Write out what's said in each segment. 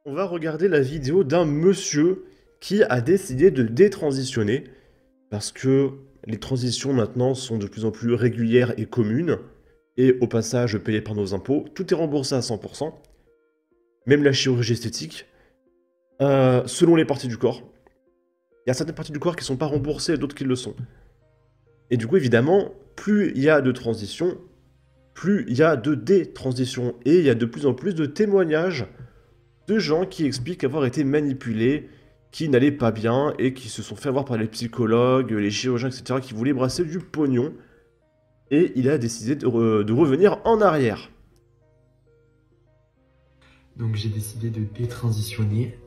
On va regarder la vidéo d'un monsieur qui a décidé de détransitionner parce que les transitions maintenant sont de plus en plus régulières et communes et au passage payées par nos impôts. Tout est remboursé à 100%, même la chirurgie esthétique, selon les parties du corps. Il y a certaines parties du corps qui ne sont pas remboursées et d'autres qui le sont. Et du coup, évidemment, plus il y a de transitions, plus il y a de détransitions. Et il y a de plus en plus de témoignages de gens qui expliquent avoir été manipulés, qui n'allaient pas bien et qui se sont fait avoir par les psychologues, les chirurgiens, etc., qui voulaient brasser du pognon. Et il a décidé de revenir en arrière. Donc j'ai décidé de détransitionner.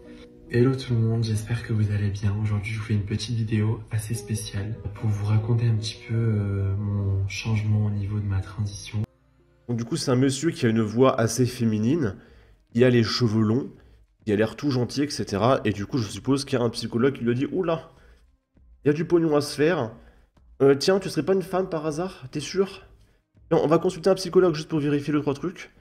Hello tout le monde, j'espère que vous allez bien. Aujourd'hui je vous fais une petite vidéo assez spéciale pour vous raconter un petit peu mon changement au niveau de ma transition. Donc du coup c'est un monsieur qui a une voix assez féminine, qui a les cheveux longs, qui a l'air tout gentil, etc. Et du coup je suppose qu'il y a un psychologue qui lui a dit oula, il y a du pognon à se faire. Tiens, tu serais pas une femme par hasard? T'es sûr? Non, on va consulter un psychologue juste pour vérifier le trois trucs.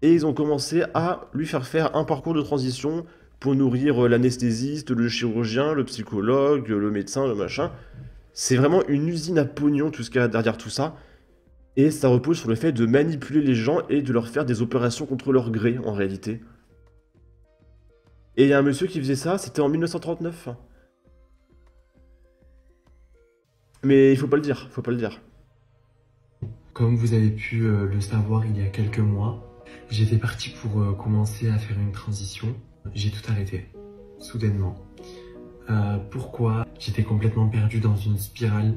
Et ils ont commencé à lui faire un parcours de transition pour nourrir l'anesthésiste, le chirurgien, le psychologue, le médecin, le machin. C'est vraiment une usine à pognon tout ce qu'il y a derrière tout ça. Et ça repose sur le fait de manipuler les gens et de leur faire des opérations contre leur gré en réalité. Et il y a un monsieur qui faisait ça, c'était en 1939. Mais il faut pas le dire, faut pas le dire. Comme vous avez pu le savoir il y a quelques mois, j'étais parti pour commencer à faire une transition. J'ai tout arrêté, soudainement. Pourquoi? J'étais complètement perdu dans une spirale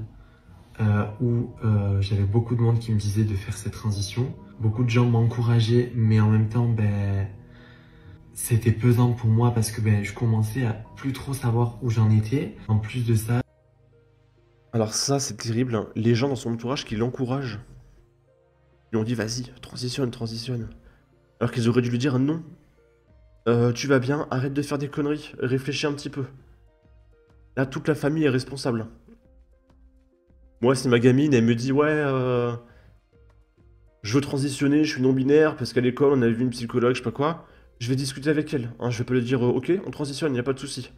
où j'avais beaucoup de monde qui me disait de faire cette transition. Beaucoup de gens m'encourageaient, mais en même temps, c'était pesant pour moi parce que je commençais à plus trop savoir où j'en étais. En plus de ça, Alors ça, c'est terrible, hein. Les gens dans son entourage qui l'encouragent. Ils lui ont dit, vas-y, transitionne, transitionne. Alors qu'ils auraient dû lui dire, non, tu vas bien, arrête de faire des conneries, réfléchis un petit peu. Là, toute la famille est responsable. Moi, si ma gamine, elle me dit, ouais, je veux transitionner, je suis non-binaire, parce qu'à l'école, on a vu une psychologue, je sais pas quoi, je vais discuter avec elle. Hein, je vais pas lui dire, ok, on transitionne, y a pas de souci.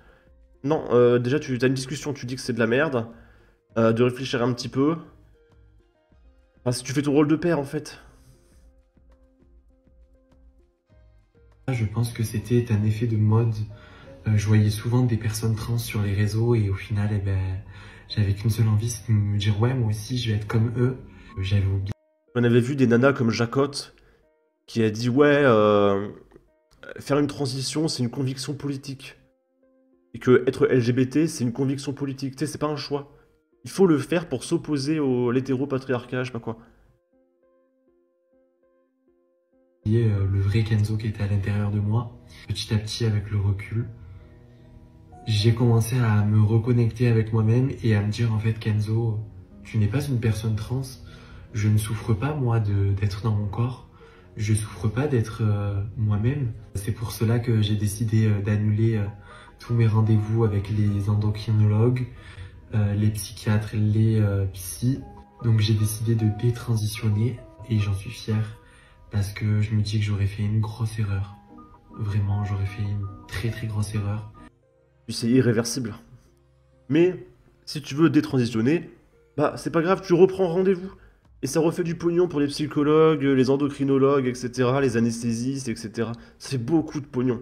Non, déjà, tu as une discussion, tu dis que c'est de la merde, de réfléchir un petit peu. Enfin, si tu fais ton rôle de père, en fait. je pense que c'était un effet de mode. Je voyais souvent des personnes trans sur les réseaux et au final, j'avais qu'une seule envie, c'est de me dire ouais, moi aussi, je vais être comme eux. J'avais oublié. On avait vu des nanas comme Jacotte, qui a dit, ouais, faire une transition, c'est une conviction politique. Et que être LGBT, c'est une conviction politique. Tu sais, c'est pas un choix. Il faut le faire pour s'opposer à l'hétéropatriarcat, je sais pas quoi. Le vrai Kenzo qui était à l'intérieur de moi. Petit à petit, avec le recul, j'ai commencé à me reconnecter avec moi-même et à me dire en fait Kenzo, tu n'es pas une personne trans. Je ne souffre pas moi d'être dans mon corps. Je souffre pas d'être moi-même. C'est pour cela que j'ai décidé d'annuler tous mes rendez-vous avec les endocrinologues, les psychiatres, les psys. Donc j'ai décidé de détransitionner et j'en suis fier parce que je me dis que j'aurais fait une grosse erreur. Vraiment, j'aurais fait une très très grosse erreur. Puis c'est irréversible. Mais, si tu veux détransitionner, bah c'est pas grave, tu reprends rendez-vous. Et ça refait du pognon pour les psychologues, les endocrinologues, etc., les anesthésistes, etc. Ça fait beaucoup de pognon.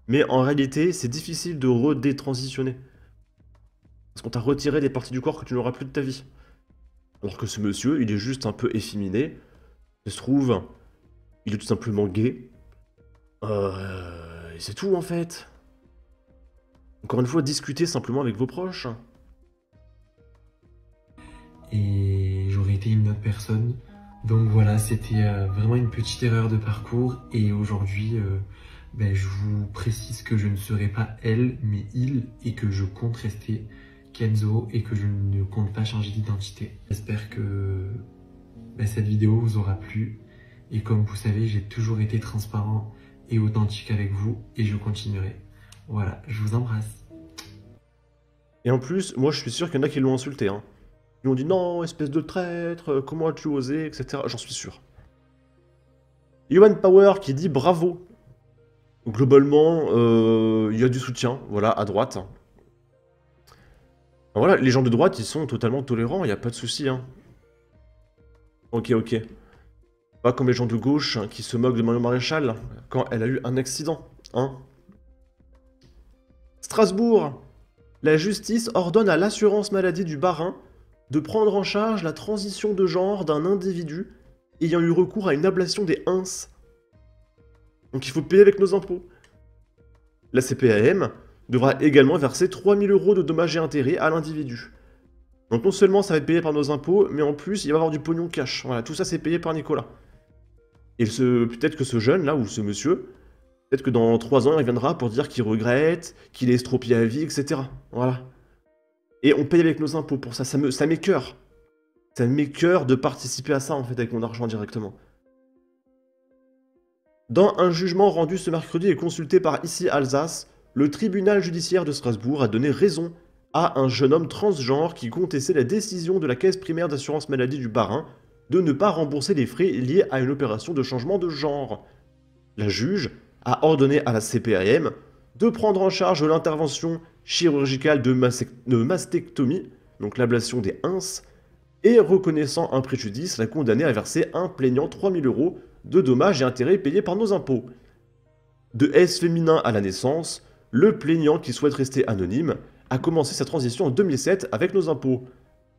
Mais en réalité, c'est difficile de redétransitionner. Parce qu'on t'a retiré des parties du corps que tu n'auras plus de ta vie. Alors que ce monsieur, il est juste un peu efféminé. Ça se trouve, il est tout simplement gay. Et c'est tout en fait. Encore une fois, discutez simplement avec vos proches. Et j'aurais été une autre personne. Donc voilà, c'était vraiment une petite erreur de parcours et aujourd'hui, je vous précise que je ne serai pas elle, mais il et que je compte rester Kenzo et que je ne compte pas changer d'identité. J'espère que cette vidéo vous aura plu et comme vous savez, j'ai toujours été transparent et authentique avec vous et je continuerai. Voilà, je vous embrasse. Et en plus, moi je suis sûr qu'il y en a qui l'ont insulté. Hein. Ils lui ont dit non, espèce de traître, comment as-tu osé, etc. J'en suis sûr. Yohan Power qui dit bravo. Globalement, il y a du soutien, voilà, à droite. Voilà, les gens de droite, ils sont totalement tolérants, il n'y a pas de souci, hein. Ok, ok. Pas comme les gens de gauche hein, qui se moquent de Marion Maréchal quand elle a eu un accident, hein. Strasbourg. La justice ordonne à l'assurance maladie du Bas-Rhin de prendre en charge la transition de genre d'un individu ayant eu recours à une ablation des ins. Donc il faut payer avec nos impôts. La CPAM devra également verser 3000 € de dommages et intérêts à l'individu. Donc non seulement ça va être payé par nos impôts, mais en plus il va y avoir du pognon cash. Voilà, tout ça c'est payé par Nicolas. Et peut-être que ce jeune là, ou ce monsieur, peut-être que dans 3 ans il reviendra pour dire qu'il regrette, qu'il est estropié à vie, etc. Voilà. Et on paye avec nos impôts pour ça, ça m'écoeure. Ça m'écoeure de participer à ça en fait avec mon argent directement. Dans un jugement rendu ce mercredi et consulté par Ici Alsace, le tribunal judiciaire de Strasbourg a donné raison à un jeune homme transgenre qui contestait la décision de la caisse primaire d'assurance maladie du Bas-Rhin de ne pas rembourser les frais liés à une opération de changement de genre. La juge a ordonné à la CPAM de prendre en charge l'intervention chirurgicale de mastectomie, donc l'ablation des ins, et reconnaissant un préjudice, l'a condamné à verser un plaignant 3000 € de dommages et intérêts payés par nos impôts. De S féminin à la naissance, le plaignant qui souhaite rester anonyme a commencé sa transition en 2007 avec nos impôts.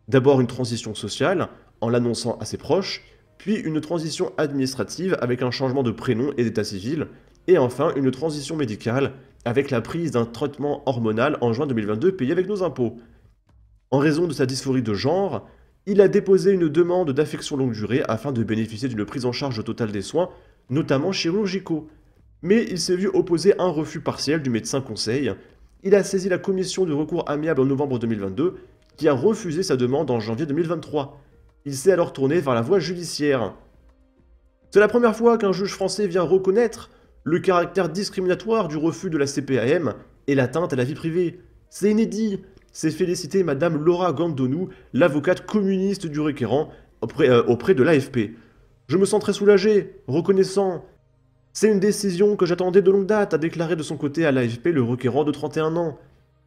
D'abord une transition sociale, en l'annonçant à ses proches, puis une transition administrative avec un changement de prénom et d'état civil, et enfin une transition médicale avec la prise d'un traitement hormonal en juin 2022 payé avec nos impôts. En raison de sa dysphorie de genre, il a déposé une demande d'affection longue durée afin de bénéficier d'une prise en charge totale des soins, notamment chirurgicaux. Mais il s'est vu opposer un refus partiel du médecin conseil. Il a saisi la commission de recours amiable en novembre 2022, qui a refusé sa demande en janvier 2023. Il s'est alors tourné vers la voie judiciaire. C'est la première fois qu'un juge français vient reconnaître le caractère discriminatoire du refus de la CPAM et l'atteinte à la vie privée. C'est inédit. C'est félicité Madame Laura Gandonou, l'avocate communiste du requérant, auprès de l'AFP. Je me sens très soulagé, reconnaissant. C'est une décision que j'attendais de longue date, a déclaré de son côté à l'AFP le requérant de 31 ans.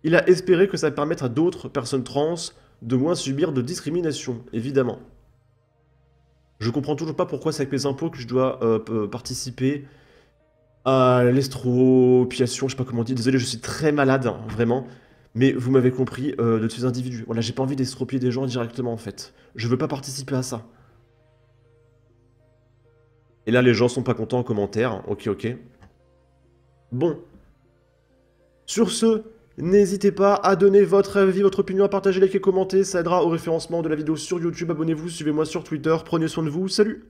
Il a espéré que ça permette à d'autres personnes trans de moins subir de discrimination, évidemment. Je comprends toujours pas pourquoi c'est avec mes impôts que je dois participer à l'estropiation, je sais pas comment on dit, désolé, je suis très malade, hein, vraiment. Mais vous m'avez compris, de ces individus. Voilà, j'ai pas envie d'estropier des gens directement, en fait. Je veux pas participer à ça. Et là, les gens sont pas contents en commentaire. Ok, ok. Bon. Sur ce, n'hésitez pas à donner votre avis, votre opinion, à partager, liker, commenter. Ça aidera au référencement de la vidéo sur YouTube. Abonnez-vous, suivez-moi sur Twitter. Prenez soin de vous. Salut!